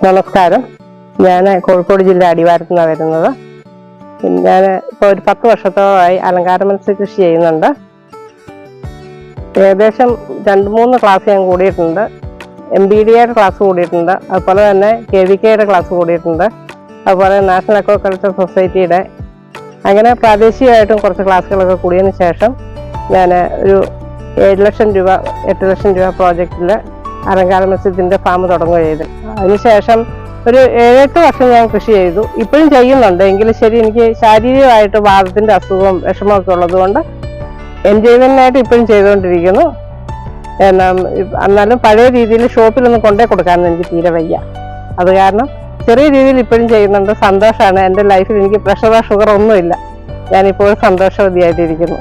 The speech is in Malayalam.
നമസ്കാരം. ഞാൻ കോഴിക്കോട് ജില്ല അടിവാരത്തു നിന്നാണ് വരുന്നത്. ഞാൻ ഇപ്പോൾ ഒരു 10 വർഷത്തോളമായി അലങ്കാര മത്സ്യ കൃഷി ചെയ്യുന്നുണ്ട്. ഏകദേശം 2-3 ക്ലാസ് ഞാൻ കൂടിയിട്ടുണ്ട്. MBDയുടെ ക്ലാസ് കൂടിയിട്ടുണ്ട്, അതുപോലെ തന്നെ KVKയുടെ ക്ലാസ് കൂടിയിട്ടുണ്ട്, അതുപോലെ നാഷണൽ അക്വാകൾച്ചർ സൊസൈറ്റിയുടെ, അങ്ങനെ പ്രാദേശികമായിട്ടും കുറച്ച് ക്ലാസ്സുകളൊക്കെ കൂടിയതിന് ശേഷം ഞാൻ ഒരു 7 ലക്ഷം രൂപ 8 ലക്ഷം രൂപ പ്രോജക്റ്റിൽ അലങ്കാര മത്സ്യത്തിൻ്റെ ഫാം തുടങ്ങുക ചെയ്തു. അതിനുശേഷം ഒരു 7-8 വർഷം ഞാൻ കൃഷി ചെയ്തു. ഇപ്പോഴും ചെയ്യുന്നുണ്ട്, എങ്കിലും ശരി എനിക്ക് ശാരീരികമായിട്ട് വാദത്തിൻ്റെ അസുഖവും വിഷമമൊക്കെ ഉള്ളതുകൊണ്ട് എൻജോയ്മെൻറ്റിനായിട്ട് ഇപ്പോഴും ചെയ്തുകൊണ്ടിരിക്കുന്നു. എന്നാലും പഴയ രീതിയിൽ ഷോപ്പിലൊന്നും കൊണ്ടേ കൊടുക്കാനൊന്നും എനിക്ക് തീരെ വയ്യ. അത് കാരണം ചെറിയ രീതിയിൽ ഇപ്പോഴും ചെയ്യുന്നുണ്ട്. സന്തോഷമാണ്. എൻ്റെ ലൈഫിൽ എനിക്ക് പ്രഷറോ ഷുഗറോ ഒന്നുമില്ല. ഞാനിപ്പോൾ സന്തോഷവതിയായിട്ടിരിക്കുന്നു.